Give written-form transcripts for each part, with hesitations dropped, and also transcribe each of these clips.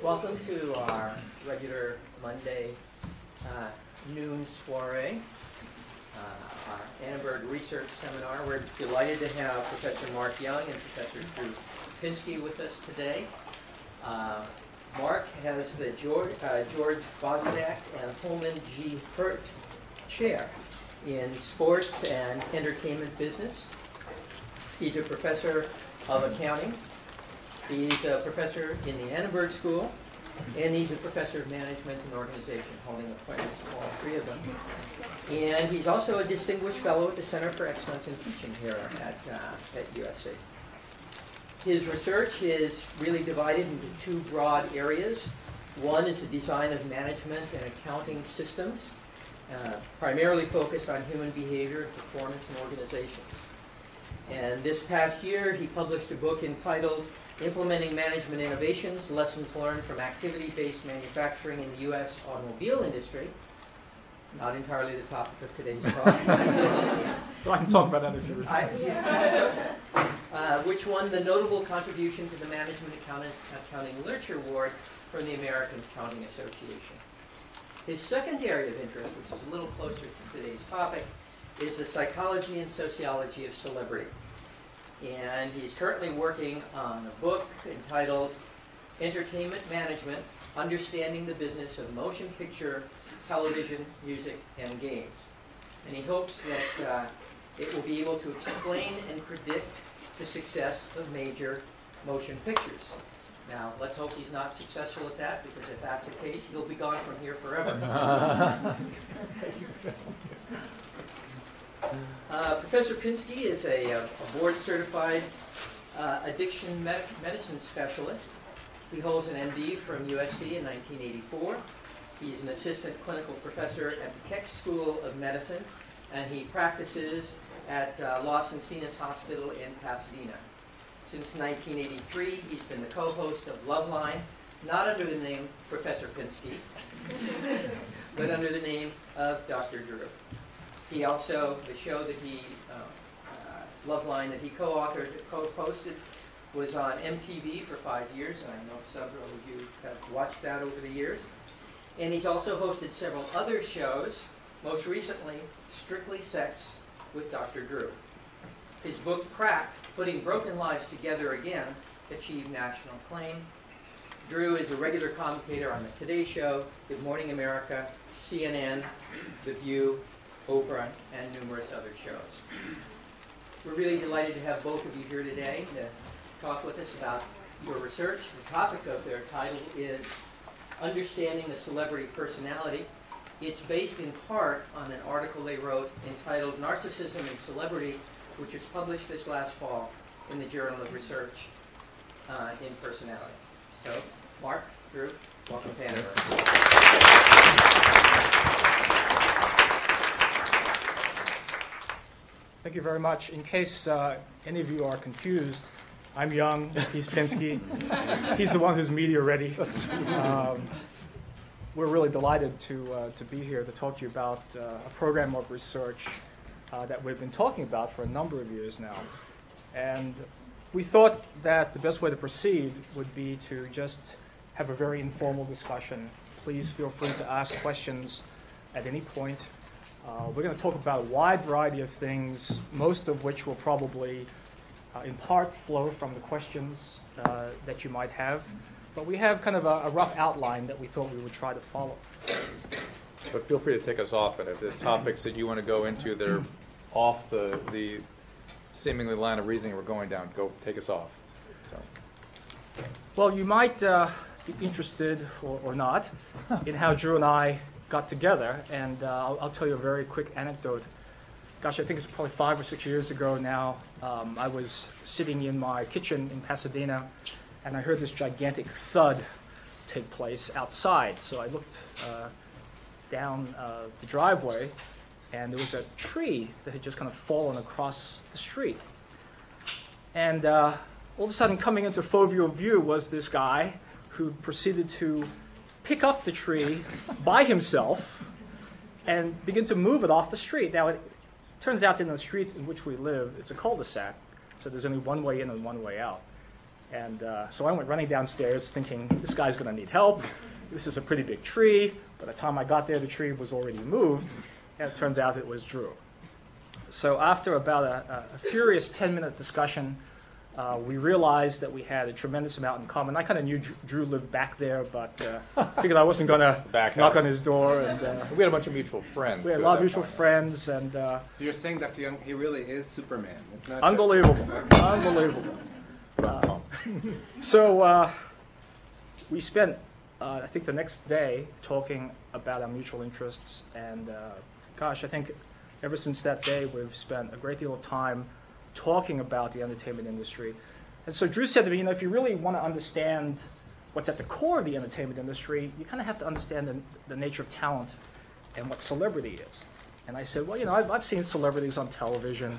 Welcome to our regular Monday noon soiree, our Annenberg Research Seminar. We're delighted to have Professor Mark Young and Professor Drew Pinsky with us today. Mark has the George Bozadak and Holman G. Hurt Chair in Sports and Entertainment Business. He's a professor of accounting. He's a professor in the Annenberg School, and he's a professor of management and organization, holding appointments of all three of them. And he's also a distinguished fellow at the Center for Excellence in Teaching here at USC. His research is really divided into two broad areas. One is the design of management and accounting systems, primarily focused on human behavior, performance, and organizations. And this past year, he published a book entitled Implementing Management Innovations, Lessons Learned from Activity-Based Manufacturing in the U.S. Automobile Industry. Not entirely the topic of today's talk. Well, I can talk about that if you're which won the Notable Contribution to the Management Accounting Literature Award from the American Accounting Association. His second area of interest, which is a little closer to today's topic, is the psychology and sociology of celebrity. And he's currently working on a book entitled Entertainment Management, Understanding the Business of Motion Picture, Television, Music, and Games. And he hopes that it will be able to explain and predict the success of major motion pictures. Now, let's hope he's not successful at that, because if that's the case, he'll be gone from here forever. Professor Pinsky is a board-certified addiction medicine specialist. He holds an MD from USC in 1984. He's an assistant clinical professor at the Keck School of Medicine, and he practices at Los Encinas Hospital in Pasadena. Since 1983, he's been the co-host of Loveline, not under the name Professor Pinsky, but under the name of Dr. Drew. He also, the show that he, Loveline, that he co-authored, co-posted, was on MTV for 5 years, and I know several of you have watched that over the years. And he's also hosted several other shows, most recently, Strictly Sex with Dr. Drew. His book, Cracked, Putting Broken Lives Together Again, achieved national acclaim. Drew is a regular commentator on The Today Show, Good Morning America, CNN, The View, Oprah, and numerous other shows. We're really delighted to have both of you here today to talk with us about your research. The topic of their title is Understanding the Celebrity Personality. It's based in part on an article they wrote entitled Narcissism and Celebrity, which was published this last fall in the Journal of Research in Personality. So, Mark, Drew, welcome to Annenberg. Thank you very much. In case any of you are confused, I'm Young, he's Pinsky. He's the one who's media ready. We're really delighted to be here to talk to you about a program of research that we've been talking about for a number of years now. And we thought that the best way to proceed would be to just have a very informal discussion. Please feel free to ask questions at any point. We're going to talk about a wide variety of things, most of which will probably in part flow from the questions that you might have. But we have kind of a rough outline that we thought we would try to follow. But feel free to take us off, and if there's topics that you want to go into that are off the seemingly line of reasoning we're going down, go take us off. So. Well, you might be interested, or not, in how Drew and I got together, and I'll tell you a very quick anecdote. Gosh, I think it's probably 5 or 6 years ago now. I was sitting in my kitchen in Pasadena, and I heard this gigantic thud take place outside. So I looked down the driveway, and there was a tree that had just kind of fallen across the street. And all of a sudden, coming into foveal view was this guy who proceeded to pick up the tree by himself and begin to move it off the street. Now, it turns out in the street in which we live, it's a cul-de-sac, so there's only one way in and one way out. And so I went running downstairs thinking, this guy's going to need help. This is a pretty big tree. By the time I got there, the tree was already moved, and it turns out it was Drew. So after about a furious 10-minute discussion, we realized that we had a tremendous amount in common. I kind of knew Drew lived back there, but figured I wasn't going to knock on his door. And we had a bunch of mutual friends. We had a lot of mutual friends. And so you're saying, Dr. Young, he really is Superman. It's not unbelievable. Unbelievable. So we spent, I think, the next day talking about our mutual interests. And gosh, I think ever since that day, we've spent a great deal of time talking about the entertainment industry. And so Drew said to me, if you really want to understand what's at the core of the entertainment industry, you kind of have to understand the nature of talent and what celebrity is. And I said, well, I've seen celebrities on television.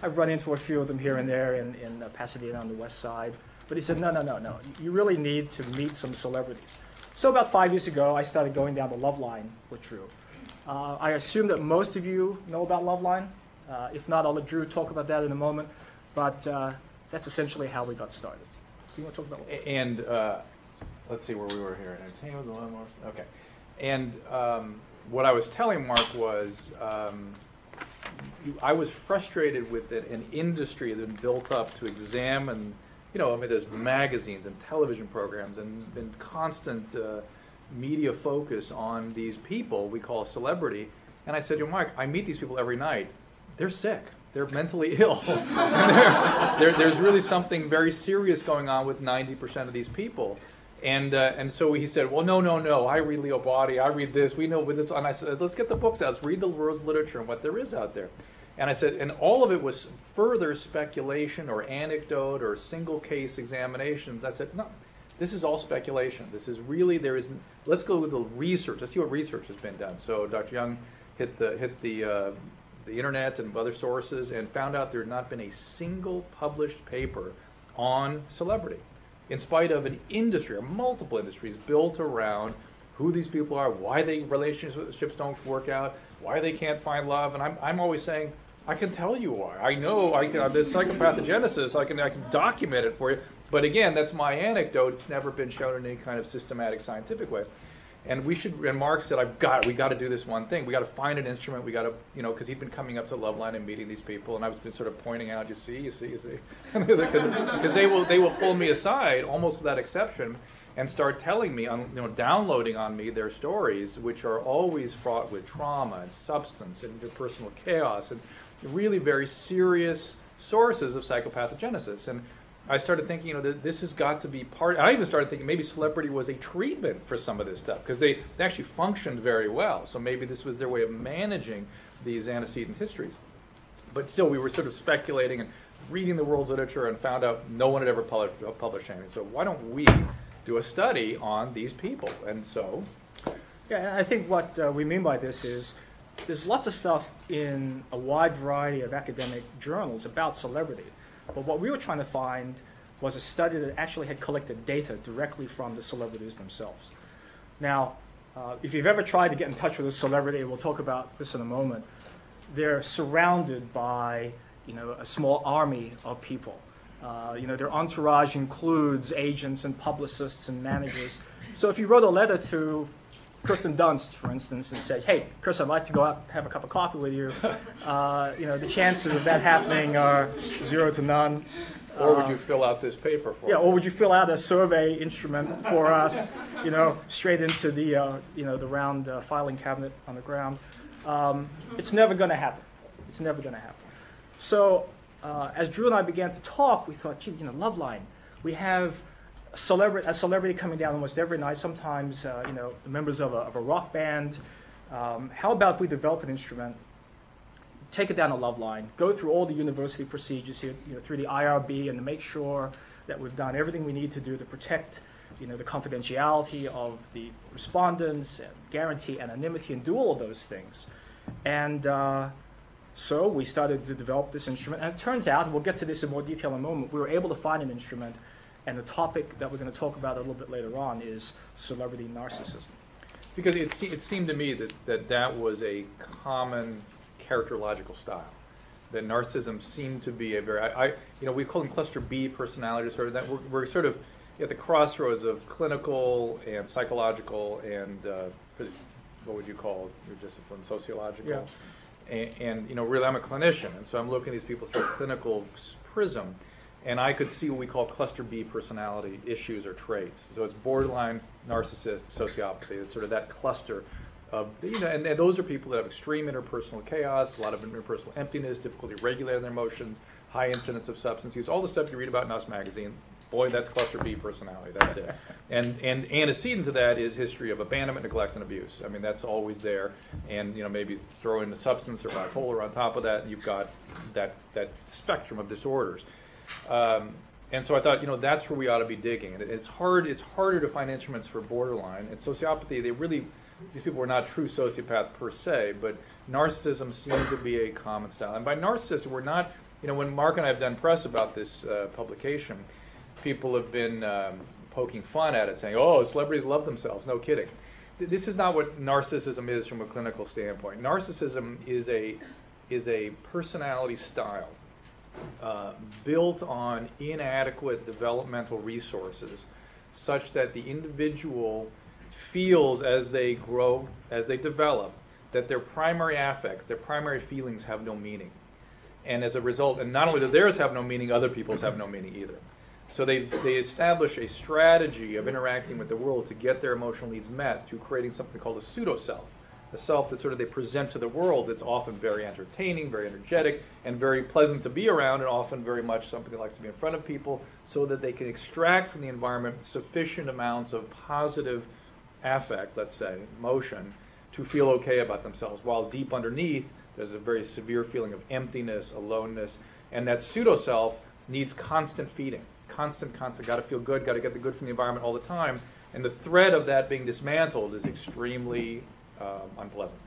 I've run into a few of them here and there in Pasadena on the west side. But he said, no. You really need to meet some celebrities. So about 5 years ago, I started going down the Loveline with Drew. I assume that most of you know about Loveline. If not, I'll let Drew talk about that in a moment. But that's essentially how we got started. So you want to talk about Loveline? And let's see where we were here. Entertainment, the landmarks. Okay. And what I was telling Mark was I was frustrated with an industry that had built up to examine, there's magazines and television programs and constant media focus on these people we call a celebrity. And I said to Mark, I meet these people every night. They're sick. They're mentally ill. There's really something very serious going on with 90% of these people. And so he said, well, no. I read Leo Body. I read this. We know with this. And I said, let's get the books out. Let's read the world's literature and what there is out there. And I said, and all of it was further speculation or anecdote or single case examinations. I said, no, this is all speculation. This is really, let's go with the research. Let's see what research has been done. So Dr. Young hit the internet and other sources and found out there had not been a single published paper on celebrity, in spite of an industry or multiple industries built around who these people are, why they relationships don't work out, why they can't find love. And I'm always saying, I can tell you why. I know there's psychopathogenesis. I can document it for you. But again, that's my anecdote. It's never been shown in any kind of systematic scientific way. And Mark said, we got to do this one thing. We got to find an instrument. We got to, because he'd been coming up to Loveline and meeting these people, and I've been sort of pointing out, you see, because they will pull me aside almost without exception and start telling me, downloading on me their stories, which are always fraught with trauma and substance and interpersonal chaos and really very serious sources of psychopathogenesis. And I started thinking, this has got to be part. I even started thinking maybe celebrity was a treatment for some of this stuff because they actually functioned very well. So maybe this was their way of managing these antecedent histories. But still, we were sort of speculating and reading the world's literature and found out no one had ever published anything. So why don't we do a study on these people? And so, yeah, I think what we mean by this is there's lots of stuff in a wide variety of academic journals about celebrity. But what we were trying to find was a study that actually had collected data directly from the celebrities themselves. Now, if you've ever tried to get in touch with a celebrity, we'll talk about this in a moment, they're surrounded by a small army of people. Their entourage includes agents and publicists and managers. So if you wrote a letter to Kirsten Dunst, for instance, and said, hey, Chris, I'd like to go out and have a cup of coffee with you, the chances of that happening are 0 to none. Or would you fill out this paper for us? Yeah, or would you fill out a survey instrument for us, straight into the, the round filing cabinet on the ground? It's never going to happen. It's never going to happen. So as Drew and I began to talk, we thought, Loveline, we have a celebrity coming down almost every night, sometimes members of a rock band. How about if we develop an instrument, take it down a Loveline, go through all the university procedures here, through the IRB, and to make sure that we've done everything we need to do to protect the confidentiality of the respondents, and guarantee anonymity, and do all of those things. And so we started to develop this instrument, and it turns out, and we'll get to this in more detail in a moment, we were able to find an instrument. And the topic that we're going to talk about a little bit later on is celebrity narcissism. Because it seemed to me that was a common characterological style. that narcissism seemed to be a very, we call them cluster B personality disorder. That we're sort of at the crossroads of clinical and psychological and what would you call your discipline, sociological. Yeah. And really, I'm a clinician, and so I'm looking at these people through a clinical prism, and I could see what we call cluster B personality issues or traits. So it's borderline, narcissist, sociopathy. It's sort of that cluster of, and those are people that have extreme interpersonal chaos, a lot of interpersonal emptiness, difficulty regulating their emotions, high incidence of substance use, all the stuff you read about in Us Magazine. Boy, that's cluster B personality. That's it. And antecedent to that is history of abandonment, neglect, and abuse. I mean, that's always there. And maybe throw in the substance or bipolar on top of that, and you've got that spectrum of disorders. And so I thought, that's where we ought to be digging. And it's harder to find instruments for borderline and sociopathy. These people were not true sociopaths per se, but narcissism seemed to be a common style. And by narcissist, we're not. When Mark and I have done press about this publication, people have been poking fun at it, saying, "Oh, celebrities love themselves." No kidding. This is not what narcissism is from a clinical standpoint. Narcissism is a personality style built on inadequate developmental resources, such that the individual feels as they grow, as they develop, that their primary affects, their primary feelings have no meaning. And as a result, and not only do theirs have no meaning, other people's have no meaning either. So they establish a strategy of interacting with the world to get their emotional needs met through creating something called a pseudo-self, a self that sort of they present to the world that's often very entertaining, very energetic, and very pleasant to be around, and often very much something that likes to be in front of people, so that they can extract from the environment sufficient amounts of positive affect, let's say, emotion, to feel okay about themselves, while deep underneath there's a very severe feeling of emptiness, aloneness, and that pseudo-self needs constant feeding. Constant, got to feel good, got to get the good from the environment all the time. And the threat of that being dismantled is extremely unpleasant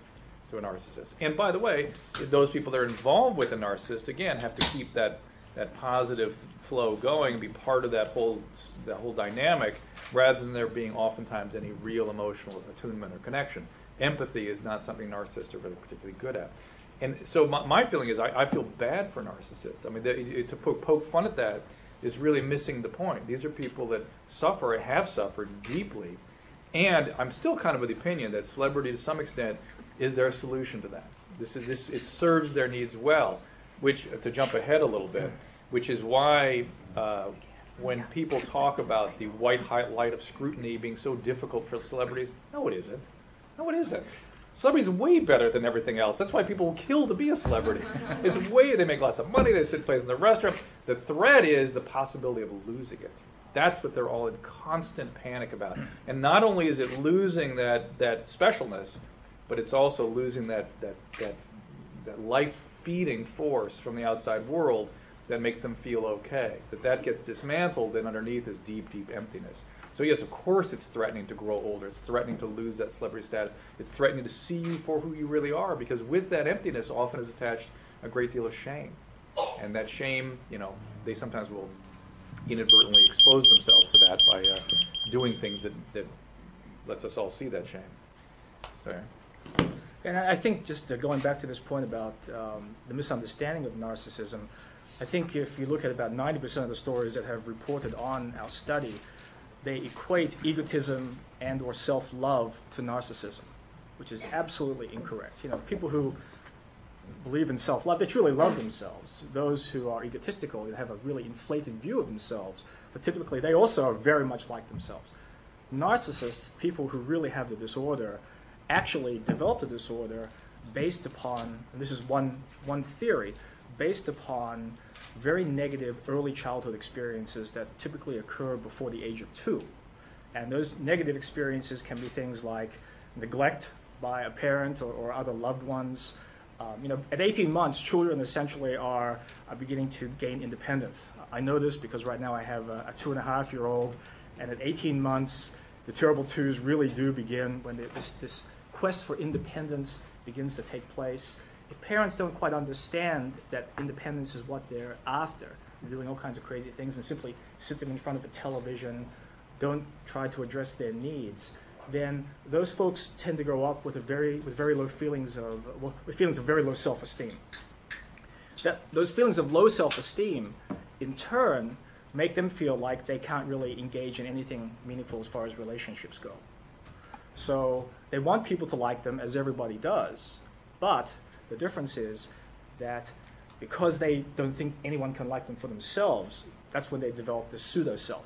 to a narcissist. And by the way, those people that are involved with a narcissist, again, have to keep that positive flow going and be part of that whole dynamic, rather than there being oftentimes any real emotional attunement or connection. Empathy is not something narcissists are really particularly good at. And so my feeling is I feel bad for narcissists. I mean, to poke fun at that is really missing the point. These are people that suffer or have suffered deeply. And I'm still kind of of the opinion that celebrity, to some extent, is their solution to that. It serves their needs well, which, to jump ahead a little bit, which is why when people talk about the white light of scrutiny being so difficult for celebrities, no, it isn't. No, it isn't. Celebrity's way better than everything else. That's why people will kill to be a celebrity. They make lots of money, they sit places in the restaurant. The threat is the possibility of losing it. That's what they're all in constant panic about. And not only is it losing that specialness, but it's also losing that life-feeding force from the outside world that makes them feel okay. That gets dismantled, and underneath is deep, deep emptiness. So yes, of course it's threatening to grow older. It's threatening to lose that celebrity status. It's threatening to see you for who you really are, because with that emptiness often is attached a great deal of shame. And that shame, they sometimes will inadvertently expose themselves to that by doing things that lets us all see that shame. Sorry. And I think just going back to this point about the misunderstanding of narcissism, I think if you look at about 90% of the stories that have reported on our study, they equate egotism and or self-love to narcissism, which is absolutely incorrect. People who believe in self-love, they truly love themselves. Those who are egotistical, they have a really inflated view of themselves, but typically they also are very much like themselves. Narcissists, people who really have the disorder, actually develop the disorder based upon, and this is one theory, based upon very negative early childhood experiences that typically occur before the age of 2. And those negative experiences can be things like neglect by a parent or other loved ones. At 18 months, children essentially are beginning to gain independence. I know this because right now I have a 2.5-year-old, and at 18 months, the terrible twos really do begin when this quest for independence begins to take place. If parents don't quite understand that independence is what they're after, doing all kinds of crazy things, and simply sit them in front of the television, don't try to address their needs, then those folks tend to grow up with very low feelings of very low self-esteem. those feelings of low self-esteem, in turn, make them feel like they can't really engage in anything meaningful as far as relationships go. So they want people to like them, as everybody does, but the difference is that because they don't think anyone can like them for themselves, that's when they develop this pseudo-self.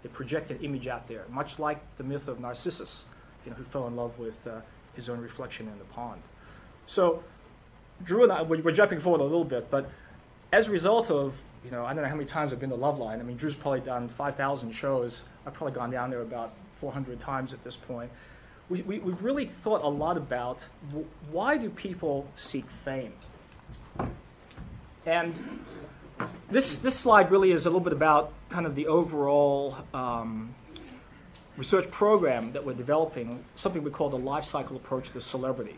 They project an image out there, much like the myth of Narcissus, who fell in love with his own reflection in the pond. So Drew and I, we're jumping forward a little bit, but as a result of, I don't know how many times I've been to Loveline. I mean, Drew's probably done 5,000 shows. I've probably gone down there about 400 times at this point. We've really thought a lot about why do people seek fame? And this slide really is a little bit about kind of the overall research program that we're developing, something we call the life cycle approach to celebrity.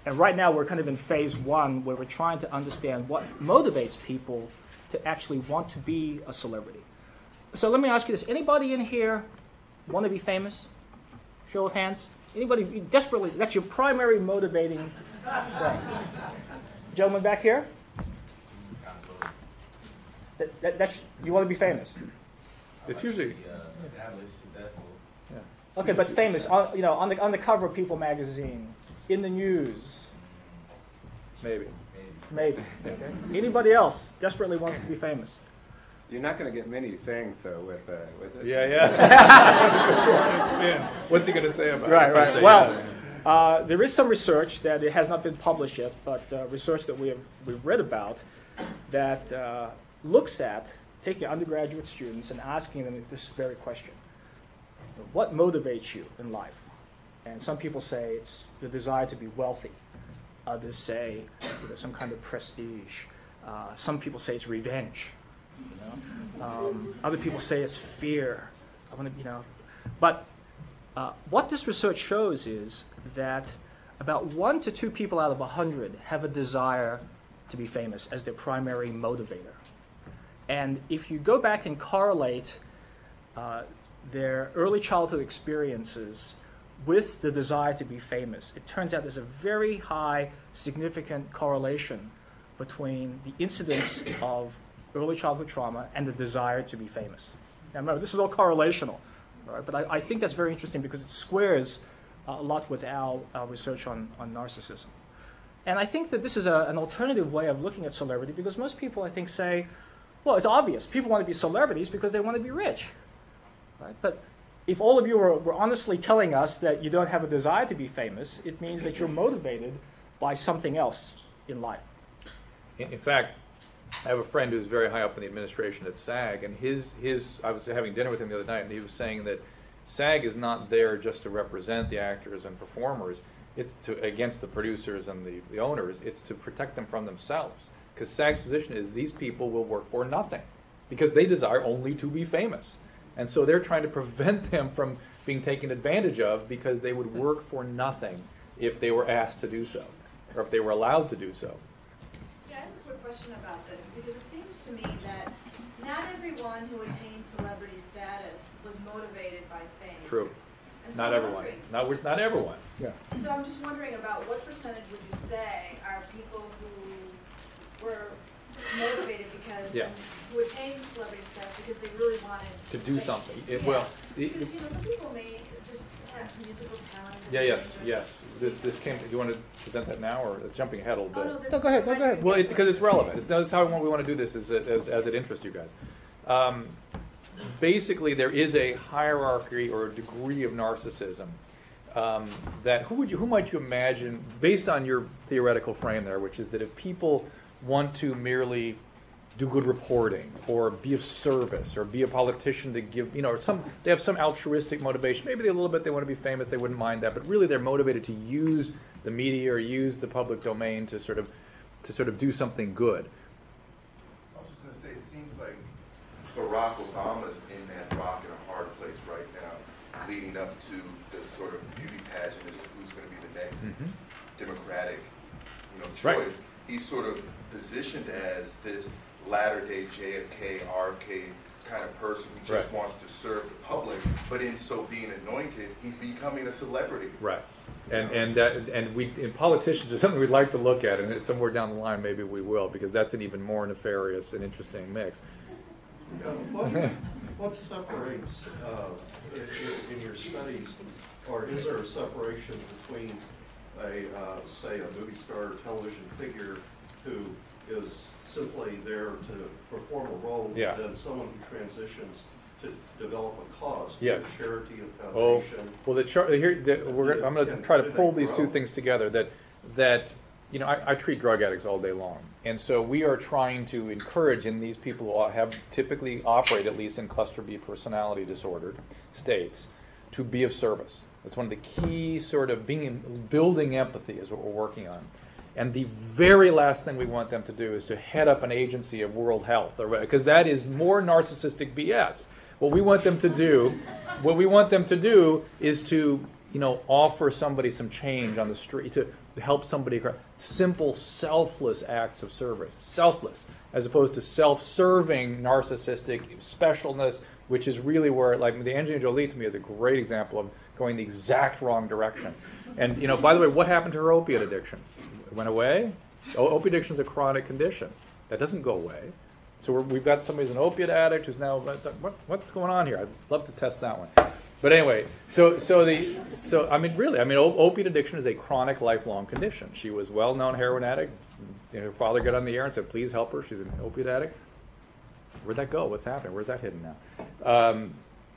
And right now we're kind of in phase 1 where we're trying to understand what motivates people to actually want to be a celebrity. So let me ask you this. Anybody in here want to be famous? Show of hands. Anybody desperately, that's your primary motivating thing. Gentleman back here? That's, you want to be famous? It's usually... Okay, but famous, on the cover of People magazine, in the news. Maybe. Okay. Anybody else desperately wants to be famous? You're not going to get many saying so with this. Yeah. What's he going to say about it? Right. Well, there is some research that it has not been published yet, but research that we've read about that looks at taking undergraduate students and asking them this very question. What motivates you in life? And some people say it's the desire to be wealthy. Others say some kind of prestige. Some people say it's revenge. Other people say it's fear. But what this research shows is that about 1 to 2 people out of 100 have a desire to be famous as their primary motivator. And if you go back and correlate their early childhood experiences with the desire to be famous, it turns out there's a very high, significant correlation between the incidence of early childhood trauma and the desire to be famous. Now remember, this is all correlational, right? But I think that's very interesting because it squares a lot with our research on narcissism. And I think that this is an alternative way of looking at celebrity because most people, I think, say, well, it's obvious. People want to be celebrities because they want to be rich, right? But if all of you were honestly telling us that you don't have a desire to be famous, it means that you're motivated by something else in life. In fact, I have a friend who's very high up in the administration at SAG, and I was having dinner with him the other night, and he was saying that SAG is not there just to represent the actors and performers. It's against the producers and the owners. It's to protect them from themselves. Because SAG's position is these people will work for nothing because they desire only to be famous. And so they're trying to prevent them from being taken advantage of because they would work for nothing if they were asked to do so or if they were allowed to do so. Yeah, I have a quick question about this because it seems to me that not everyone who attained celebrity status was motivated by fame. True. And so Not I'm everyone. wondering- Not everyone. Yeah. So I'm just wondering about what percentage would you say are people who were motivated because who attained celebrity status because they really wanted To do fame. something. Because some people may just have musical talent. Yes. This came. Do you want to present that now, or it's jumping ahead a little bit? Oh, no, No, go ahead. Well, it's because it's relevant. That's how we want to do this, as it interests you guys. Basically, there is a hierarchy or a degree of narcissism that who might you imagine, based on your theoretical frame there, which is that if people want to merely do good reporting or be of service or be a politician to give, they have some altruistic motivation. Maybe they want to be famous, they wouldn't mind that, but really they're motivated to use the media or use the public domain to sort of do something good. I was just going to say, it seems like Barack Obama's in that rock and a hard place right now, leading up to the sort of beauty pageant as to who's going to be the next Democratic, choice. Right. He's sort of positioned as this latter-day JFK, RFK kind of person who just wants to serve the public, but in so being anointed, he's becoming a celebrity. Right. And politicians is something we'd like to look at, and it's somewhere down the line maybe we will, because that's an even more nefarious and interesting mix. What separates in your studies, or is there a separation between say a movie star or television figure who is simply there to perform a role, than someone who transitions to develop a cause, yes, a charity, a foundation? Well, I'm going to try to pull these two things together. That you know, I treat drug addicts all day long, and so we are trying to encourage in these people who have typically operate at least in cluster B personality disordered states to be of service. That's one of the key sort of building empathy is what we're working on. And the very last thing we want them to do is to head up an agency of World Health, because that is more narcissistic BS. What we want them to do is to, you know, offer somebody some change on the street, to help somebody. Simple, selfless acts of service. Selfless, as opposed to self-serving narcissistic specialness, which is really where, like, the Angelina Jolie to me is a great example of going the exact wrong direction. And, you know, by the way, what happened to her opiate addiction? It went away? Opiate addiction is a chronic condition. That doesn't go away. So we've got somebody who's an opiate addict who's now, what's going on here? I'd love to test that one. But anyway, opiate addiction is a chronic, lifelong condition. She was a well-known heroin addict. You know, her father got on the air and said, "Please help her. She's an opiate addict." Where'd that go? What's happening? Where's that hidden now?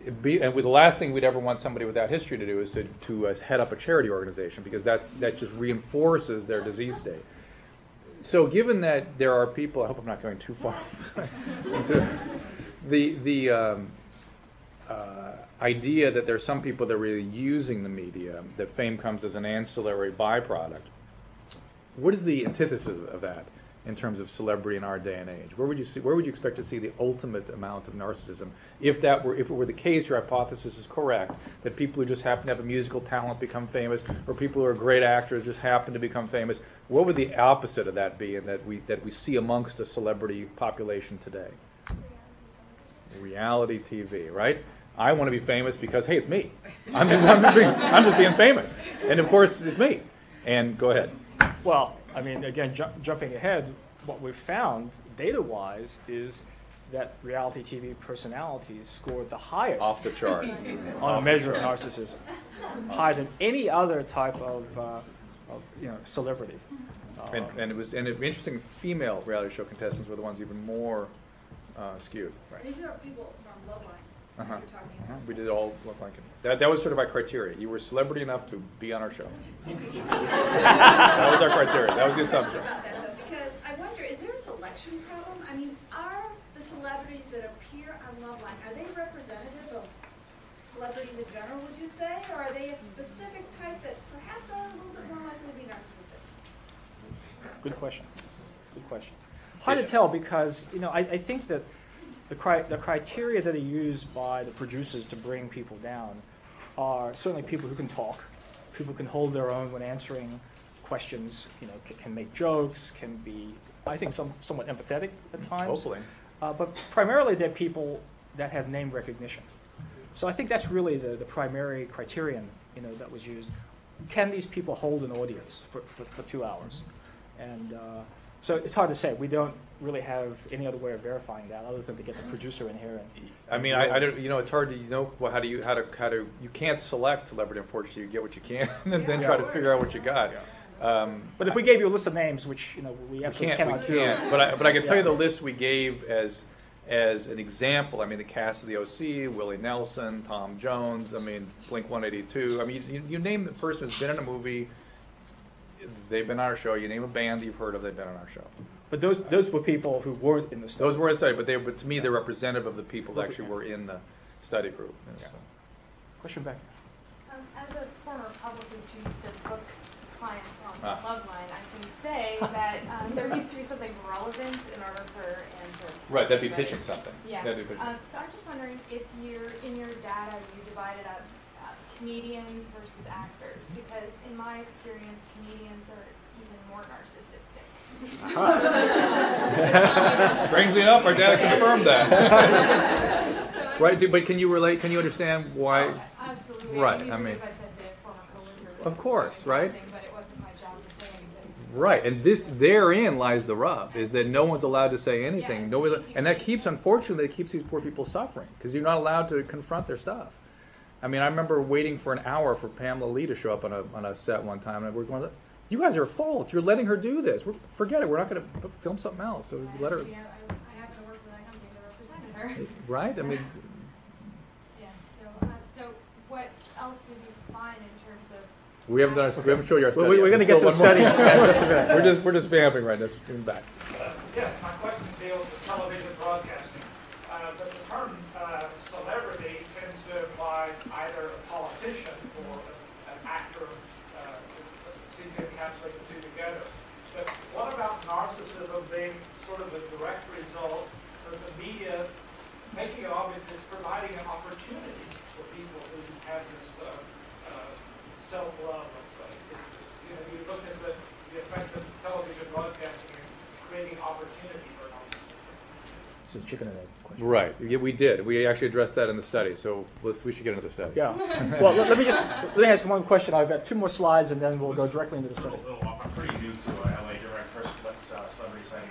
And the last thing we'd ever want somebody with that history to do is to head up a charity organization, because that just reinforces their disease state. So given that there are people, I hope I'm not going too far into the idea that there's some people that are really using the media, that fame comes as an ancillary byproduct. What is the antithesis of that in terms of celebrity in our day and age? Where would you expect to see the ultimate amount of narcissism? If it were the case, your hypothesis is correct, that people who just happen to have a musical talent become famous, or people who are great actors just happen to become famous. What would the opposite of that be, and that we see amongst a celebrity population today? Reality TV, right? I want to be famous because, hey, it's me. I'm just being famous, and of course it's me. And go ahead. Well, I mean, again, jumping ahead, what we've found data-wise is that reality TV personalities scored the highest off the chart on a measure of narcissism, higher than any other type of celebrity. And it was interesting. Female reality show contestants were the ones even more skewed. Right. These are people from Loveline. You're talking about. We did all Loveline. That was sort of our criteria. You were celebrity enough to be on our show. That was our criteria. That was the assumption. About that, though, because I wonder, is there a selection problem? I mean, are the celebrities that appear on Loveline, are they representative of celebrities in general, would you say? Or are they a specific type that perhaps are a little bit more likely to be narcissistic? Good question. Hard to tell, because, you know, I think that the criteria that are used by the producers to bring people down are certainly people who can talk, people who can hold their own when answering questions, you know, can make jokes, can be, I think, somewhat empathetic at times. Hopefully. But primarily they're people that have name recognition. So I think that's really the primary criterion, you know, that was used. Can these people hold an audience for 2 hours? And so it's hard to say. We don't really have any other way of verifying that other than to get the producer in here. I mean, I don't. You know, it's hard to how do you you can't select celebrity. Unfortunately, you get what you can, and then try to figure out what you got. But if we gave you a list of names, which, you know, we absolutely cannot do. But I can tell you the list we gave as an example. I mean, the cast of the OC, Willie Nelson, Tom Jones. I mean, Blink-182. I mean, you name the person who's been in a movie. They've been on our show. You name a band that you've heard of, they've been on our show. But those were people who weren't in the study. Those were in the study, but to me, they're representative of the people that actually were in the study group. Yeah. So. Question back. As a former publicist who used to book clients on Loveline, I can say that there used to be something relevant in order for to. Right, that'd be pitching something. Yeah. That'd be pitching. So I'm just wondering if in your data you divided up comedians versus actors, because in my experience, comedians are even more narcissistic. Strangely enough, our data confirmed that. So right, but can you relate? Can you understand why? Oh, absolutely. Right, These I are mean. things I said to former coworkers. Of course, right? But it wasn't my job to say anything. Right, and therein lies the rub, is that no one's allowed to say anything. And that keeps, unfortunately, it keeps these poor people suffering, because you're not allowed to confront their stuff. I mean, I remember waiting for an hour for Pamela Lee to show up on a set one time, and we're going, you guys are at fault. You're letting her do this. Forget it. We're not going to film something else. So let her. I happen to work for that company that represented her. Right? I mean. Yeah. So what else did you find in terms of? We haven't shown you our study. We're going to get to the study in just a minute. We're just vamping right now. Let's back. Yes, my question deals with television broadcasting. The term celebrity tends to imply either a politician or an actor. Seem to encapsulate the two together. But what about narcissism being sort of the direct result of the media making it obvious that it's providing an opportunity for people who have this self-love, let's say. You look at the effect of television broadcasting and creating opportunity for narcissism. This is chicken and egg question. Right. Yeah, we did. We actually addressed that in the study. So we should get into the study. Yeah. Well, let me ask one question. I've got 2 more slides, and then we'll go directly into the study. I'm pretty new to LA during my first celebrity sighting.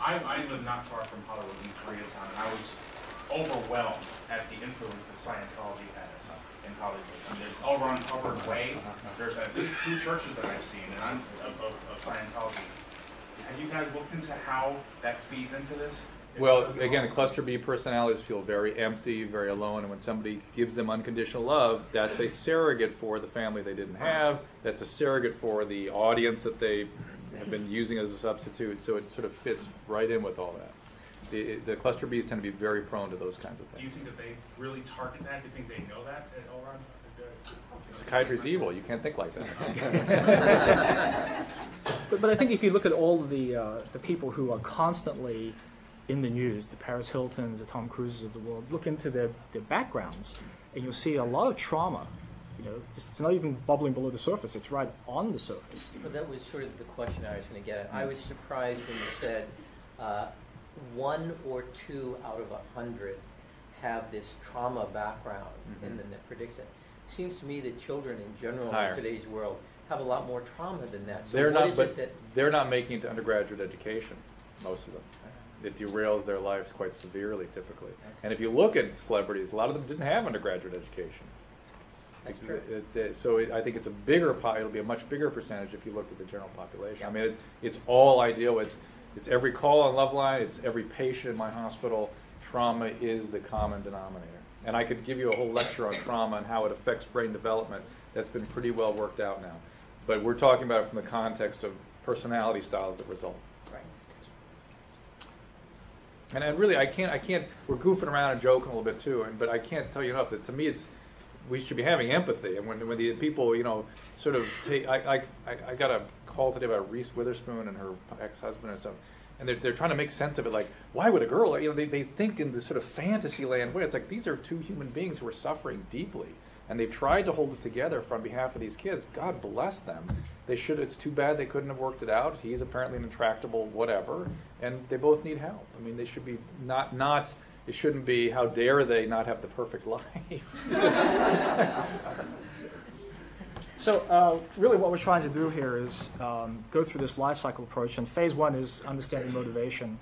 I live not far from Hollywood in Koreatown, and I was overwhelmed at the influence that Scientology has in Hollywood. And there's over on Hubbard Way, there's at least 2 churches that I've seen of Scientology. Have you guys looked into how that feeds into this? Well, again, cluster B personalities feel very empty, very alone, and when somebody gives them unconditional love, that's a surrogate for the family they didn't have. That's a surrogate for the audience that they have been using as a substitute. So it sort of fits right in with all that. The cluster Bs tend to be very prone to those kinds of things. Do you think that they really target that? Do you think they know that at all around? Psychiatry's evil. You can't think like that. But I think if you look at all of the people who are constantly in the news, the Paris Hiltons, the Tom Cruises of the world, look into their backgrounds, and you'll see a lot of trauma. It's not even bubbling below the surface; it's right on the surface. Well, that was sort of the question I was going to get at. I was surprised when you said 1 or 2 out of 100 have this trauma background, and then that predicts it. It seems to me that children in general in today's world have a lot more trauma than that. So they're not making it to undergraduate education, most of them. It derails their lives quite severely, typically. And if you look at celebrities, a lot of them didn't have undergraduate education. That's true. So I think it's it'll be a much bigger percentage if you looked at the general population. Yeah. I mean, it's all ideal. It's every call on Loveline. It's every patient in my hospital. Trauma is the common denominator. And I could give you a whole lecture on trauma and how it affects brain development. That's been pretty well worked out now. But we're talking about it from the context of personality styles that result. And really, I can't. We're goofing around and joking a little bit too, but I can't tell you enough that to me, we should be having empathy. And when the people, sort of take. I got a call today about Reese Witherspoon and her ex-husband or something, and they're trying to make sense of it. Like, why would a girl? They think in this sort of fantasy land way. It's like these are 2 human beings who are suffering deeply, and they've tried to hold it together on behalf of these kids. God bless them. They should. It's too bad they couldn't have worked it out. He's apparently an intractable whatever, and they both need help. I mean, they should be not. It shouldn't be. How dare they not have the perfect life? So really, what we're trying to do here is go through this life cycle approach. And phase 1 is understanding motivation.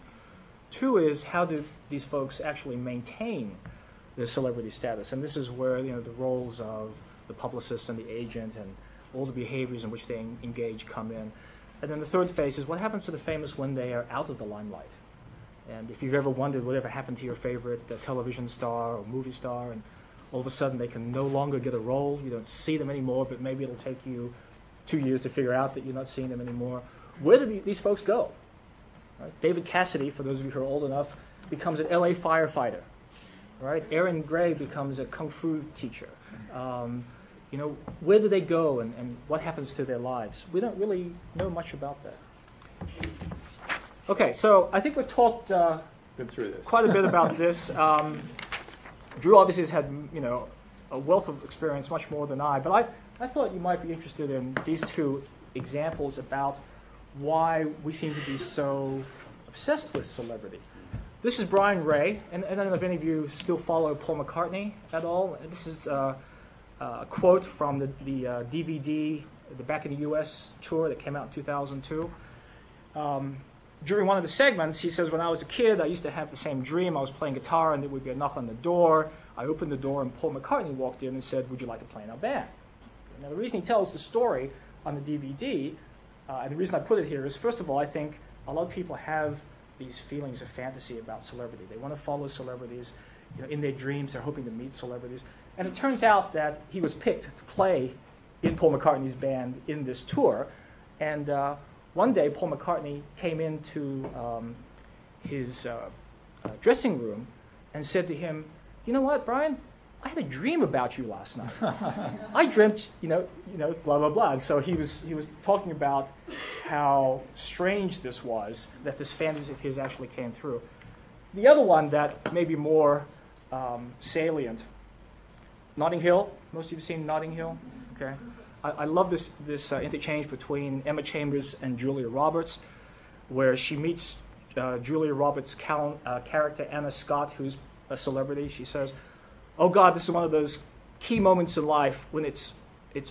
2 is how do these folks actually maintain their celebrity status, and this is where the roles of the publicist and the agent and all the behaviors in which they engage come in. And then the 3rd phase is what happens to the famous when they are out of the limelight. And if you've ever wondered whatever happened to your favorite television star or movie star, and all of a sudden they can no longer get a role, you don't see them anymore, but maybe it'll take you 2 years to figure out that you're not seeing them anymore. Where do these folks go? Right? David Cassidy, for those of you who are old enough, becomes an LA firefighter. Right? Aaron Gray becomes a kung fu teacher. Where do they go and what happens to their lives? We don't really know much about that. Okay, so I think we've talked been through this quite a bit about this. Drew obviously has had a wealth of experience, much more than I. But I thought you might be interested in these 2 examples about why we seem to be so obsessed with celebrity. This is Brian Ray, and I don't know if any of you still follow Paul McCartney at all. This is a quote from the DVD, the Back in the U.S. tour that came out in 2002. During one of the segments, he says, when I was a kid, I used to have the same dream. I was playing guitar, and there would be a knock on the door. I opened the door, and Paul McCartney walked in and said, would you like to play in our band? Now, the reason he tells the story on the DVD, and the reason I put it here is, first of all, I think a lot of people have these feelings of fantasy about celebrity. They want to follow celebrities. You know, in their dreams, they're hoping to meet celebrities. And it turns out that he was picked to play in Paul McCartney's band in this tour. And one day, Paul McCartney came into his dressing room and said to him, you know what, Brian? I had a dream about you last night. I dreamt, you know, blah, blah, blah. And so he was talking about how strange this was, that this fantasy of his actually came through. The other one that may be more salient, Notting Hill. Most of you have seen Notting Hill? Okay. I love this interchange between Emma Chambers and Julia Roberts, where she meets Julia Roberts' character, Anna Scott, who's a celebrity. She says, oh God, this is one of those key moments in life when it's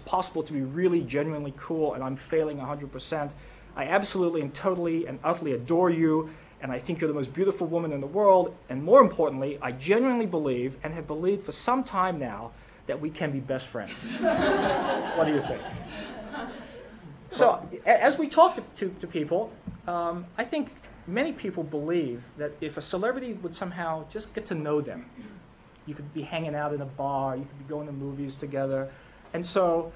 possible to be really genuinely cool, and I'm failing 100%. I absolutely and totally and utterly adore you, and I think you're the most beautiful woman in the world, and more importantly, I genuinely believe, and have believed for some time now, that we can be best friends. What do you think? So, as we talk to people, I think many people believe that if a celebrity would somehow just get to know them, you could be hanging out in a bar, you could be going to movies together, and so...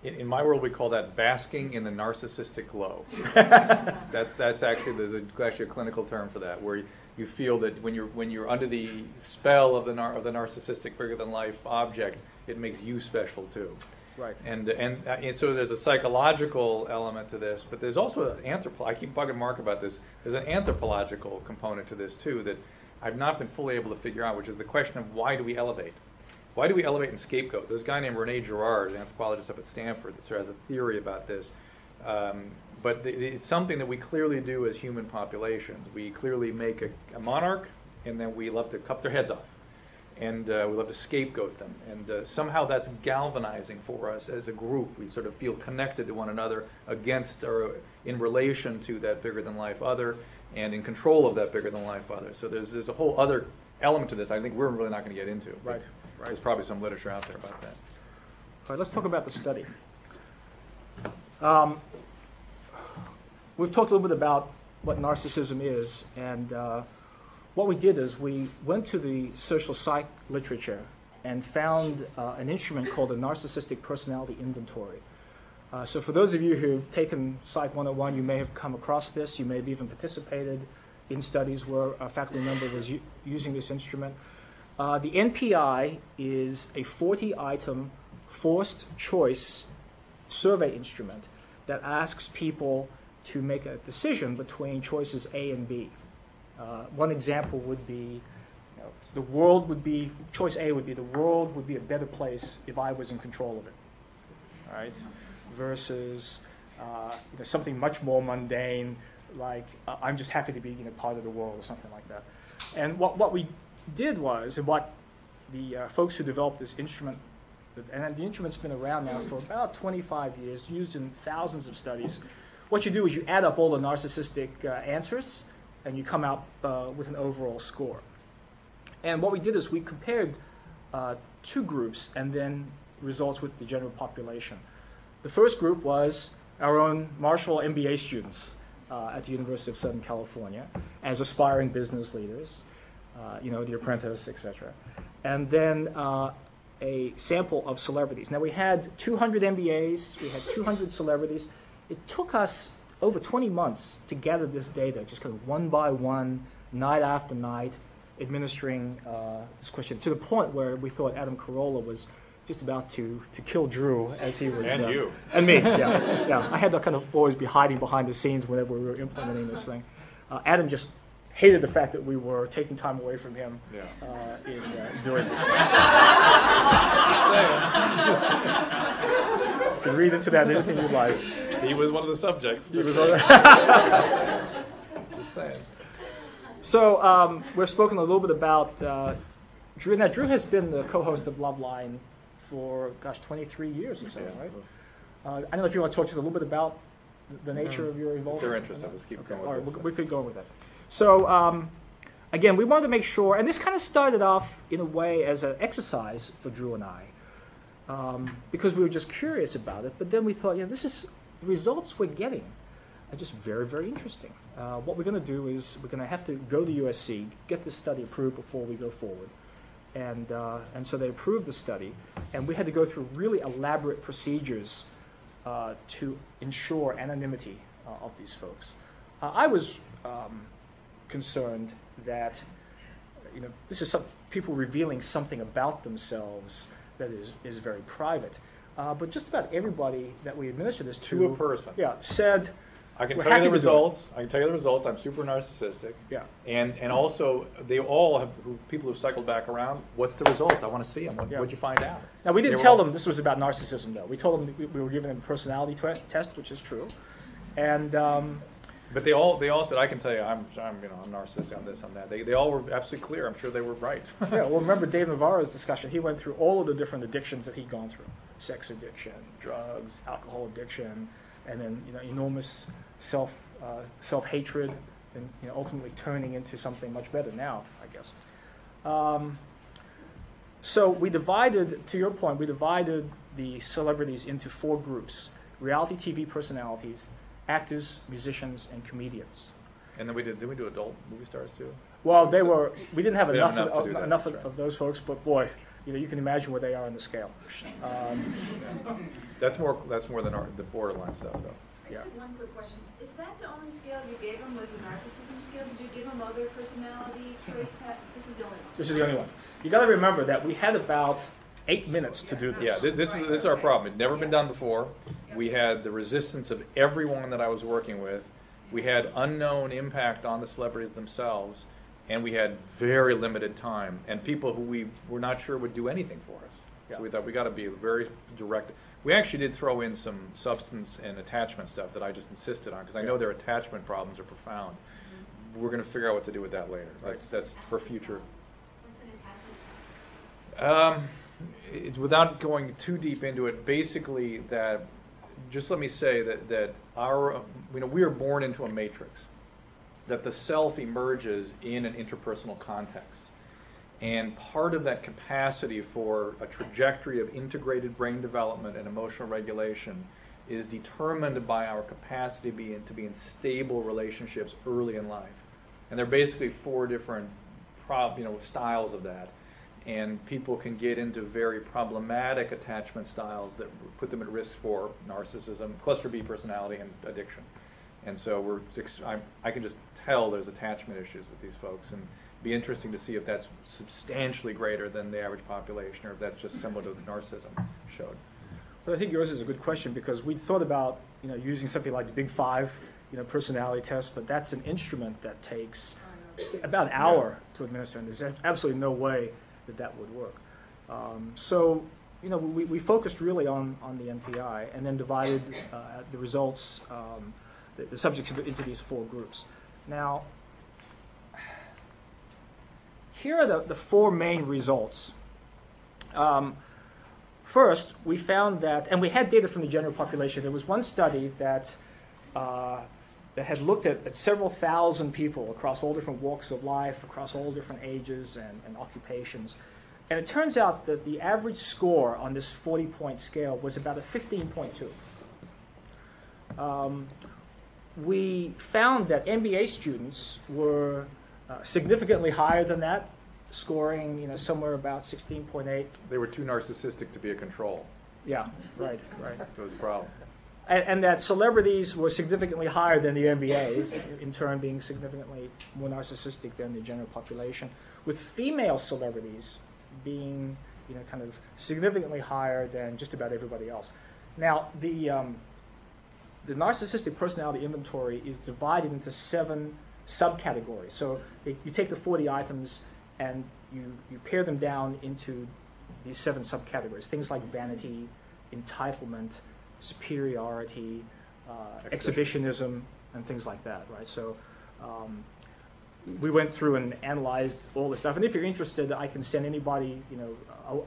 in my world, we call that basking in the narcissistic glow. That's actually, there's actually a clinical term for that, where you feel that when you're under the spell of the narcissistic bigger than life object, it makes you special too. Right. And so there's a psychological element to this, but there's also an I keep bugging Mark about this. There's an anthropological component to this too that I've not been fully able to figure out, which is the question of why do we elevate? Why do we elevate and scapegoat? There's a guy named Rene Girard, an anthropologist up at Stanford, that sort of has a theory about this. But it's something that we clearly do as human populations. We clearly make a monarch, and then we love to cut their heads off. And we love to scapegoat them. And somehow that's galvanizing for us as a group. We sort of feel connected to one another against or in relation to that bigger-than-life other, and in control of that bigger-than-life other. So there's a whole other element to this I think we're really not going to get into. Right. There's probably some literature out there about that. All right, let's talk about the study. We've talked a little bit about what narcissism is, and what we did is we went to the social psych literature and found an instrument called a Narcissistic Personality Inventory. So for those of you who've taken Psych 101, you may have come across this. You may have even participated in studies where a faculty member was using this instrument. The NPI is a 40-item forced choice survey instrument that asks people to make a decision between choices A and B. One example would be, the world would be, choice A would be, the world would be a better place if I was in control of it, all right? Versus something much more mundane, like I'm just happy to be part of the world or something like that. And what we did was, and what the folks who developed this instrument, and the instrument's been around now for about 25 years, used in thousands of studies. What you do is you add up all the narcissistic answers, and you come out with an overall score. And what we did is we compared two groups and then results with the general population. The first group was our own Marshall MBA students at the University of Southern California as aspiring business leaders, The Apprentice, etc. And then a sample of celebrities. Now we had 200 MBAs, we had 200 celebrities. It took us over 20 months to gather this data, just kind of one by one, night after night, administering this question, to the point where we thought Adam Carolla was just about to kill Drew as he was... And you. And me, yeah. I had to kind of always be hiding behind the scenes whenever we were implementing this thing. Adam just hated the fact that we were taking time away from him during this. You can read into that anything you like. He was one of the subjects. He was Just saying. So we've spoken a little bit about Drew. Now, Drew has been the co-host of Loveline for, gosh, 23 years or so, right? I don't know if you want to talk to us a little bit about the nature of your involvement. If they're interested, let's keep going with All right, this. we could go with that. So, again, we wanted to make sure, and this kind of started off in a way as an exercise for Drew and I, because we were just curious about it, but then we thought, this is, the results we're getting are just very, very interesting. What we're going to do is we're going to have to go to USC, get this study approved before we go forward. And so they approved the study, and we had to go through really elaborate procedures to ensure anonymity of these folks. I was concerned that this is some people revealing something about themselves that is very private. But just about everybody that we administered this To a person. said, I can we're tell you happy the to do it. results. I can tell you the results. I'm super narcissistic. Yeah. And also, they all have, people who've cycled back around, what's the results? I want to see them. What'd you find out? Now, we didn't They were tell all- them this was about narcissism, though. We told them we were giving them a personality test, which is true. And But they all said, I can tell you, I'm narcissistic, I'm this, I'm that. They all were absolutely clear. I'm sure they were right. yeah, well, remember Dave Navarro's discussion. He went through all of the different addictions that he'd gone through: sex addiction, drugs, alcohol addiction, and then enormous self-hatred, and ultimately turning into something much better now, I guess. So we divided, to your point, we divided the celebrities into 4 groups: reality TV personalities, actors, musicians, and comedians. And then did we do adult movie stars too? Well, we didn't have We enough, didn't have enough to do that, enough that's right. of those folks, but boy, you can imagine where they are on the scale. That's more the borderline stuff, though. I just have one quick question. Is that the only scale you gave them, was the narcissism scale? Did you give them other personality trait tests? This is the only one. This is the only one. You got to remember that we had about 8 minutes to do this. Yeah, this is our problem. It'd never been done before. We had the resistance of everyone that I was working with. We had unknown impact on the celebrities themselves, and we had very limited time, and people who we were not sure would do anything for us. Yeah. So we thought we got to be very direct. We actually did throw in some substance and attachment stuff that I just insisted on, because I know their attachment problems are profound. We're going to figure out what to do with that later. That's for future. What's an attachment? Without going too deep into it, basically that, just let me say that our, we are born into a matrix, that the self emerges in an interpersonal context. And part of that capacity for a trajectory of integrated brain development and emotional regulation is determined by our capacity to be in stable relationships early in life. And there are basically 4 different styles of that. And people can get into very problematic attachment styles that put them at risk for narcissism, cluster B personality, and addiction. And so I can just tell there's attachment issues with these folks, and be interesting to see if that's substantially greater than the average population, or if that's just similar to what narcissism showed. But I think yours is a good question, because we thought about using something like the Big 5 personality test, but that's an instrument that takes about an hour to administer, and there's absolutely no way that would work. So we focused really on the NPI, and then divided the results, the subjects into these 4 groups. Now, here are the 4 main results. First, we found that, and we had data from the general population. There was one study that had looked at several thousand people across all different walks of life, across all different ages and occupations. And it turns out that the average score on this 40-point scale was about a 15.2. We found that MBA students were significantly higher than that, scoring somewhere about 16.8. They were too narcissistic to be a control. Yeah, right. That was a problem. And that celebrities were significantly higher than the MBAs, in turn being significantly more narcissistic than the general population, with female celebrities being kind of significantly higher than just about everybody else. Now, the narcissistic personality inventory is divided into 7 subcategories. So you take the 40 items and you pare them down into these 7 subcategories. Things like vanity, entitlement, superiority, exhibitionism, and things like that, right? So we went through and analyzed all this stuff. And if you're interested, I can send anybody,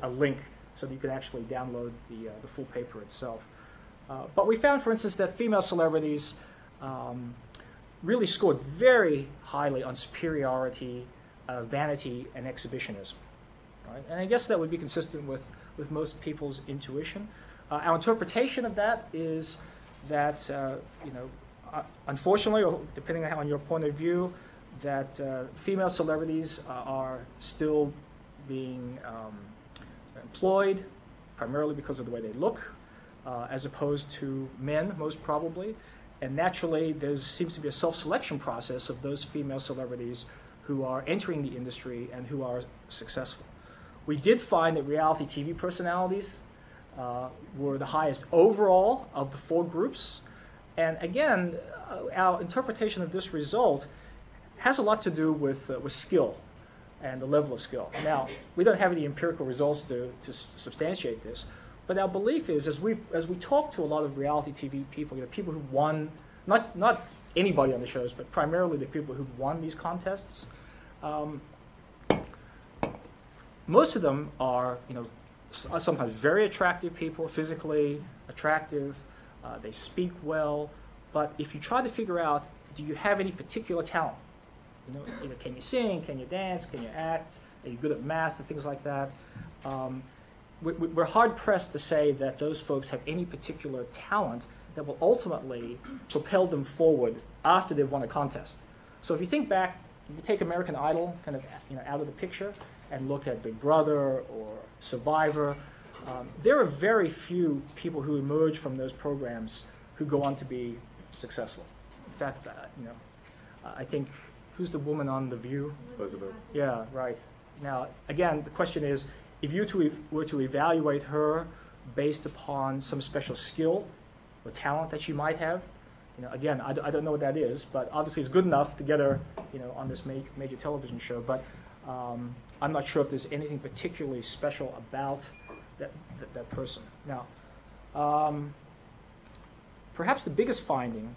a link so that you could actually download the full paper itself. But we found, for instance, that female celebrities really scored very highly on superiority, vanity, and exhibitionism. Right? And I guess that would be consistent with most people's intuition. Our interpretation of that is that, unfortunately, or depending on your point of view, that female celebrities are still being employed primarily because of the way they look, as opposed to men, most probably. And naturally, there seems to be a self-selection process of those female celebrities who are entering the industry and who are successful. We did find that reality TV personalities were the highest overall of the 4 groups. And again, our interpretation of this result has a lot to do with skill and the level of skill. Now, we don't have any empirical results to substantiate this, but our belief is, as we talk to a lot of reality TV people, people who won, not anybody on the shows, but primarily the people who won these contests, most of them are, sometimes very attractive people, physically attractive, they speak well, but if you try to figure out, do you have any particular talent? Can you sing, can you dance, can you act, are you good at math, and things like that? We're hard-pressed to say that those folks have any particular talent that will ultimately propel them forward after they've won a contest. So if you think back, if you take American Idol kind of out of the picture and look at Big Brother or Survivor, there are very few people who emerge from those programs who go on to be successful. In fact, I think, who's the woman on The View? Elizabeth. Yeah, right. Now, again, the question is, if you were to evaluate her based upon some special skill or talent that she might have, again, I don't know what that is, but obviously it's good enough to get her, on this major television show. But I'm not sure if there's anything particularly special about that person. Now, perhaps the biggest finding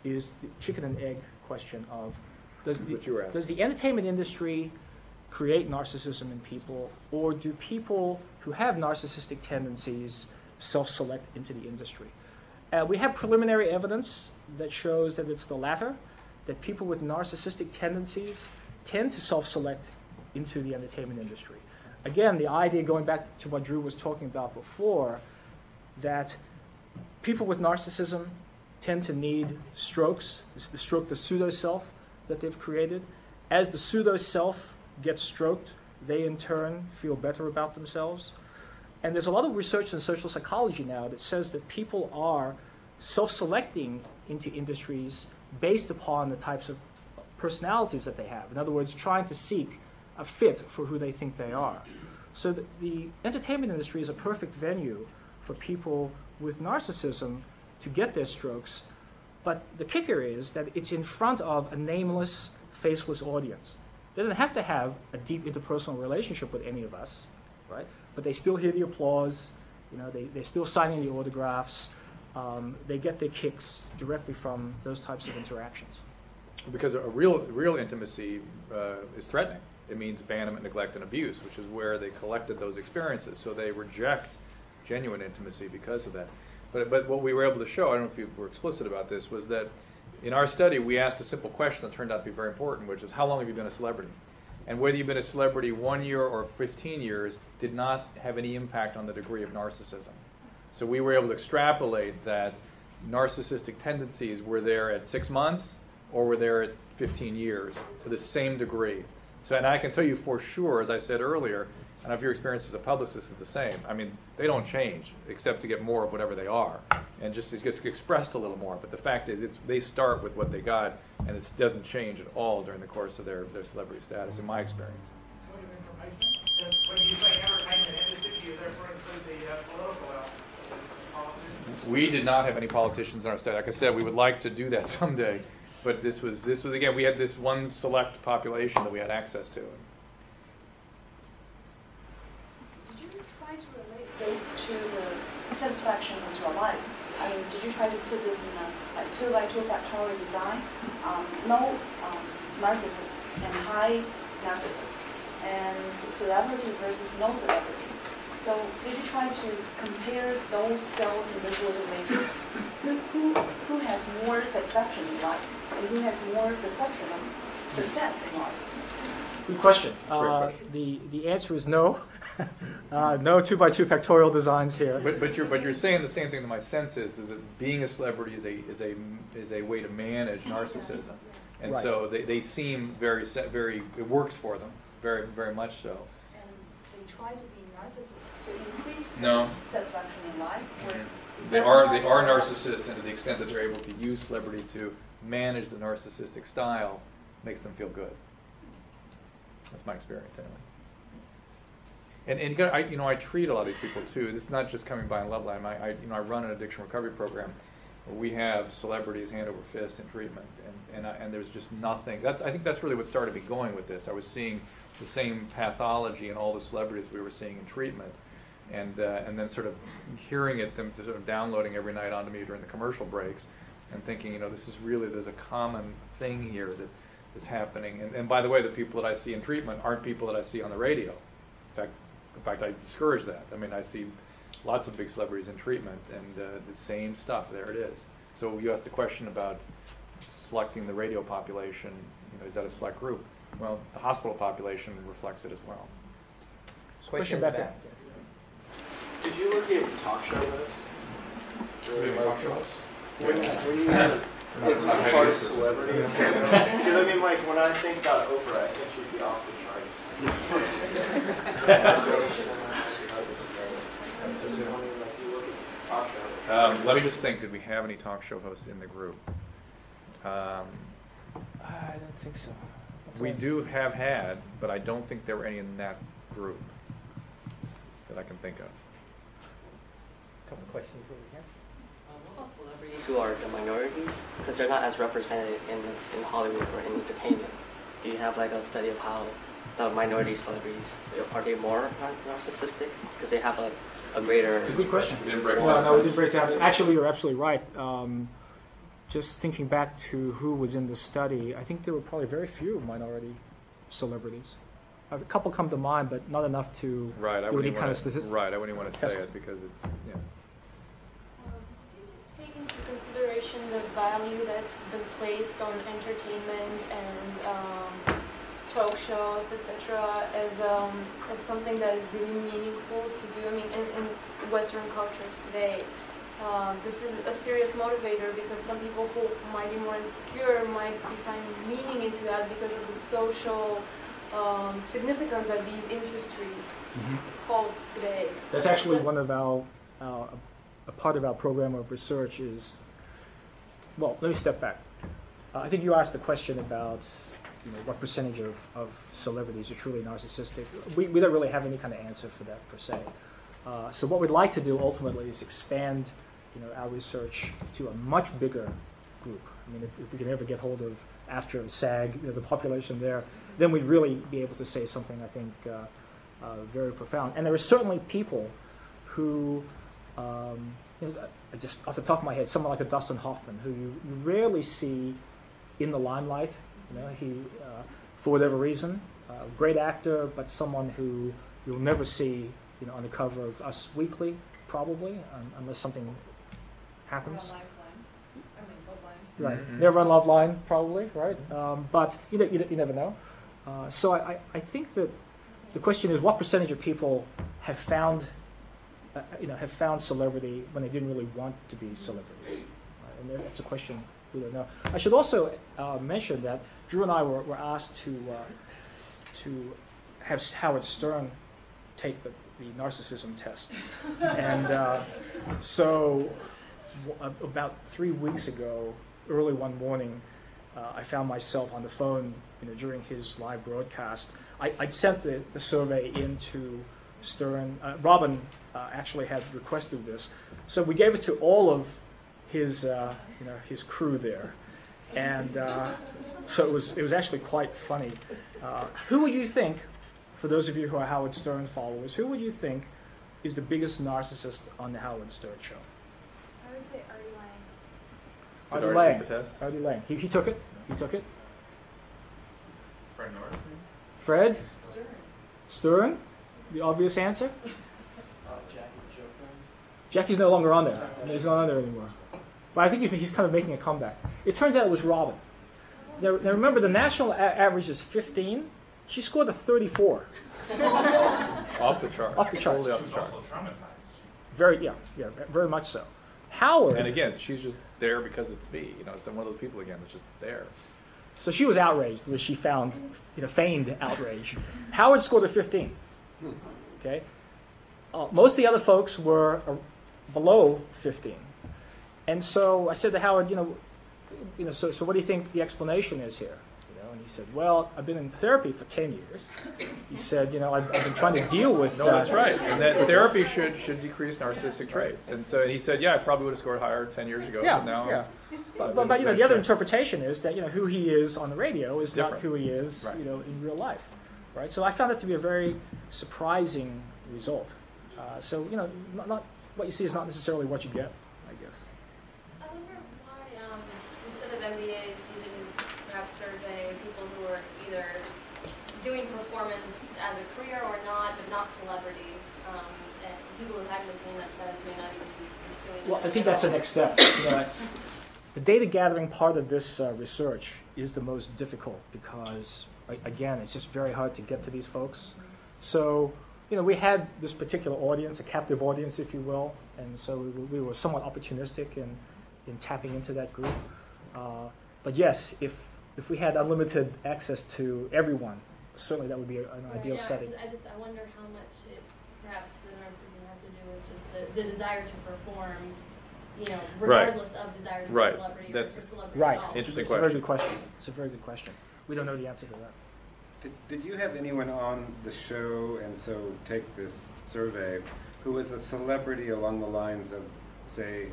is the chicken and egg question of, does the entertainment industry create narcissism in people, or do people who have narcissistic tendencies self-select into the industry? We have preliminary evidence that shows that it's the latter, that people with narcissistic tendencies tend to self-select into the entertainment industry. Again, the idea, going back to what Drew was talking about before, that people with narcissism tend to need strokes, the pseudo-self that they've created. As the pseudo-self gets stroked, they in turn feel better about themselves. And there's a lot of research in social psychology now that says that people are self-selecting into industries based upon the types of personalities that they have. In other words, trying to seek a fit for who they think they are. So the entertainment industry is a perfect venue for people with narcissism to get their strokes. But the kicker is that it's in front of a nameless, faceless audience. They don't have to have a deep interpersonal relationship with any of us, right? But they still hear the applause, they're still signing the autographs. They get their kicks directly from those types of interactions. Because a real intimacy is threatening. It means abandonment, neglect, and abuse, which is where they collected those experiences. So they reject genuine intimacy because of that. But what we were able to show, I don't know if you were explicit about this, was that in our study we asked a simple question that turned out to be very important, which is, how long have you been a celebrity? And whether you've been a celebrity 1 year or 15 years did not have any impact on the degree of narcissism. So we were able to extrapolate that narcissistic tendencies were there at 6 months or were there at 15 years to the same degree. So, and I can tell you for sure, as I said earlier, I don't know if your experience as a publicist is the same. I mean, they don't change except to get more of whatever they are, and just it gets expressed a little more. But the fact is, they start with what they got, and it doesn't change at all during the course of their celebrity status, in my experience. Point of information. When you say entertainment industry, do you therefore include the political politicians? We did not have any politicians in our study. Like I said, we would like to do that someday, but this was again, we had this one select population that we had access to. This to the satisfaction with your life. I mean, did you try to put this in a 2x2 factorial design? No narcissist and high narcissist, and celebrity versus no celebrity. So did you try to compare those cells in this little matrix? Who has more satisfaction in life, and who has more perception of success in life? Good question. Great question. The answer is no. No 2x2 factorial designs here. But you're saying the same thing that my sense is that being a celebrity is a way to manage narcissism, and Right. so they seem very it works for them very much so. And they try to be narcissists to increase No. satisfaction in life. Or They are narcissists, and to the extent that they're able to use celebrity to manage the narcissistic style, makes them feel good. That's my experience anyway. And I treat a lot of these people too. It's not just coming by in Loveline. I run an addiction recovery program where we have celebrities hand over fist in treatment, and there's just nothing. I think that's really what started me going with this. I was seeing the same pathology in all the celebrities we were seeing in treatment, and then sort of hearing them sort of downloading every night onto me during the commercial breaks, and thinking, there's a common thing here that is happening. And by the way, the people that I see in treatment aren't people that I see on the radio. In fact, I discourage that. I mean, I see lots of big celebrities in treatment, and the same stuff. There it is. So you asked the question about selecting the radio population. Is that a select group? Well, the hospital population reflects it as well. Question back there. Did you look at talk show hosts? Talk show hosts? When you as far as celebrities, because I mean, like when I think about Oprah, I think she'd be off the charts. Let me just think. Did we have any talk show hosts in the group? I don't think so. We do have had, but I don't think there were any in that group that I can think of. A couple of questions over here. What about celebrities who are the minorities? Because they're not as represented in Hollywood or in entertainment. Do you have like a study of how the minority celebrities, are they more narcissistic? Because they have a greater... It's a good question. We didn't break it No, down. no, we didn't break it down. Actually, you're absolutely right. Just thinking back to who was in the study, I think there were probably very few minority celebrities. A couple come to mind, but not enough to do any kind of statistics. Right, I wouldn't want to say it because it's, Did you take into consideration the value that's been placed on entertainment and talk shows, etc., as something that is really meaningful to do? I mean, in Western cultures today, this is a serious motivator because some people who might be more insecure might be finding meaning into that because of the social significance that these industries hold today. That's actually one of our, a part of our program of research is, well, let me step back. I think you asked the question about what percentage of celebrities are truly narcissistic. We don't really have any kind of answer for that per se. So what we'd like to do ultimately is expand our research to a much bigger group. I mean, if we can ever get hold of, after SAG, the population there, then we'd really be able to say something, I think, very profound. And there are certainly people who, just off the top of my head, someone like a Dustin Hoffman, who you rarely see in the limelight. He, for whatever reason, great actor, but someone who you'll never see, on the cover of Us Weekly, probably, unless something happens. Right, never on Loveline, probably, right? But you never know. So I think that the question is, what percentage of people have found, have found celebrity when they didn't really want to be celebrities? And that's a question we don't know. I should also mention that Drew and I were asked to have Howard Stern take the narcissism test, and so about 3 weeks ago, early one morning, I found myself on the phone, during his live broadcast. I'd sent the survey into Stern. Robin actually had requested this, so we gave it to all of his his crew there, and so it was actually quite funny. Who would you think, for those of you who are Howard Stern followers, who would you think is the biggest narcissist on the Howard Stern show? I would say Artie Lang. Did Artie take the test? Artie Lang. He took it. He took it. Fred Norris. Fred? Stern? The obvious answer? Jackie's no longer on there. He's not on there anymore. But I think he's kind of making a comeback. It turns out it was Robin. Now remember, the national average is 15. She scored a 34. Off the chart. Off the charts. Totally off the chart. Also traumatized. Very, yeah, very much so. Howard. And again, she's just there because it's me. You know, it's one of those people again that's just there. So she was outraged when she found, feigned outrage. Howard scored a 15. Okay. Most of the other folks were below 15. And so I said to Howard, so what do you think the explanation is here? And he said, well, I've been in therapy for 10 years. He said, I've been trying to deal with No, that's right. And that therapy should decrease narcissistic traits. And so he said, yeah, I probably would have scored higher 10 years ago. Yeah, but now yeah. But the other interpretation is that, who he is on the radio is different. not who he is, Right. in real life. Right? So I found it to be a very surprising result. So, not what you see is not necessarily what you get, I guess. I wonder why, instead of MBAs, you didn't perhaps survey people who are either doing performance as a career or not, but not celebrities, and people who hadn't attained that status may not even be pursuing it. Well, I think that's the next step. The data gathering part of this research is the most difficult because, again, it's just very hard to get to these folks. So, we had this particular audience, a captive audience, if you will, and so we were somewhat opportunistic in tapping into that group. But yes, if we had unlimited access to everyone, certainly that would be an ideal study. I wonder how much perhaps the narcissism has to do with just the desire to perform, regardless of desire to be a celebrity or for celebrity right. at all. Interesting It's a very good question. It's a very good question. We don't know the answer to that. Did you have anyone on the show, and so take this survey, who was a celebrity along the lines of, say,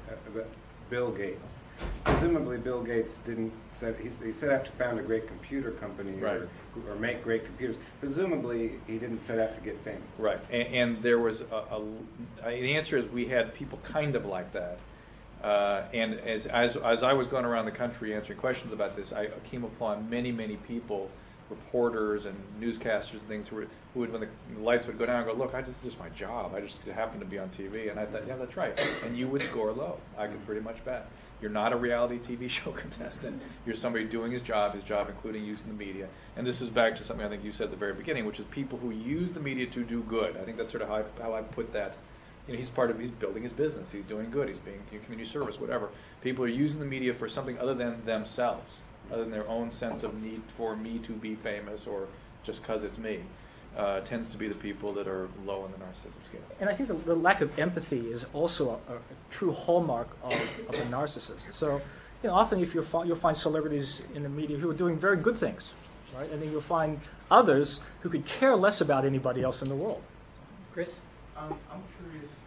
Bill Gates? Presumably Bill Gates didn't he set out to found a great computer company Right. or make great computers. Presumably he didn't set out to get famous. Right. And there was the answer is we had people kind of like that. And as I was going around the country answering questions about this, I came upon many people, reporters and newscasters and things who would, when the lights would go down, go, look, this is just my job. I just happen to be on TV. And I thought, yeah, that's right. And you would score low. I could pretty much bet. You're not a reality TV show contestant. You're somebody doing his job including using the media. And this is back to something I think you said at the very beginning, which is people who use the media to do good. I think that's sort of how I put that. He's building his business. He's doing good. He's being community service, whatever. People are using the media for something other than themselves, other than their own sense of need for me to be famous or just because it's me. Tends to be the people that are low on the narcissism scale. And I think the lack of empathy is also a true hallmark of a narcissist. So, often if you'll find celebrities in the media who are doing very good things, right? And then you'll find others who could care less about anybody else in the world. Chris? I'm curious,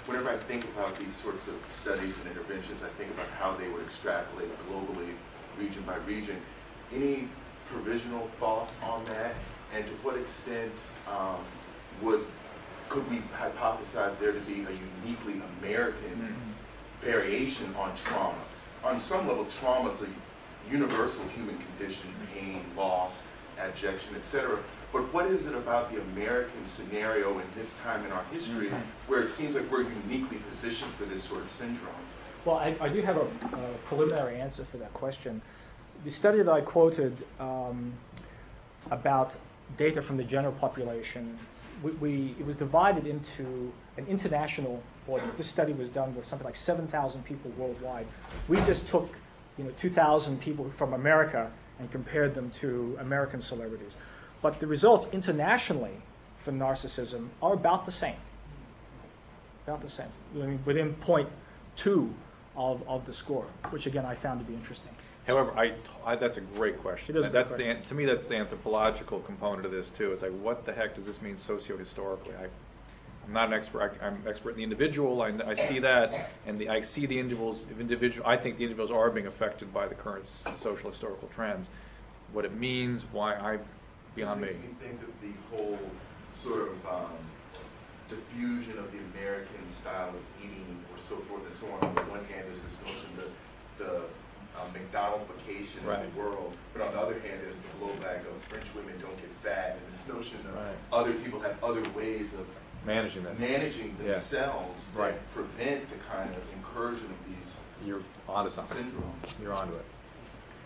whenever I think about these sorts of studies and interventions, I think about how they would extrapolate globally, region by region. Any provisional thoughts on that? And to what extent could we hypothesize there to be a uniquely American variation on trauma? On some level, trauma is a universal human condition, pain, loss, abjection, etc. But what is it about the American scenario in this time in our history where it seems like we're uniquely positioned for this sort of syndrome? Well, I do have a preliminary answer for that question. The study that I quoted about data from the general population, it was divided into an international audience. This study was done with something like 7,000 people worldwide. We just took 2,000 people from America and compared them to American celebrities. But the results internationally for narcissism are about the same. About the same. Within 0.2 of the score, which again I found to be interesting. However, that's a great question. To me, that's the anthropological component of this too. It's like, what the heck does this mean socio-historically? I'm not an expert. I'm an expert in the individual. I see that, and I see the individuals. I think the individuals are being affected by the current social historical trends. What it means, why, beyond me. It makes me think of the whole sort of diffusion of the American style of eating, or so forth and so on. On the one hand, there's this notion the McDonaldification of the world, but on the other hand, there's the blowback of French women don't get fat, and this notion of other people have other ways of managing this. managing themselves Right. that prevent the kind of incursion of these You're onto something. syndromes. You're onto it.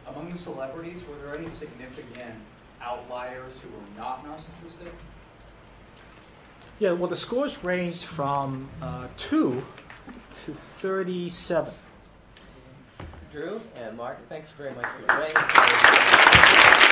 Among the celebrities, were there any significant outliers who were not narcissistic? Yeah, well, the scores ranged from 2 to 37. Drew and Mark, thanks very much for joining us.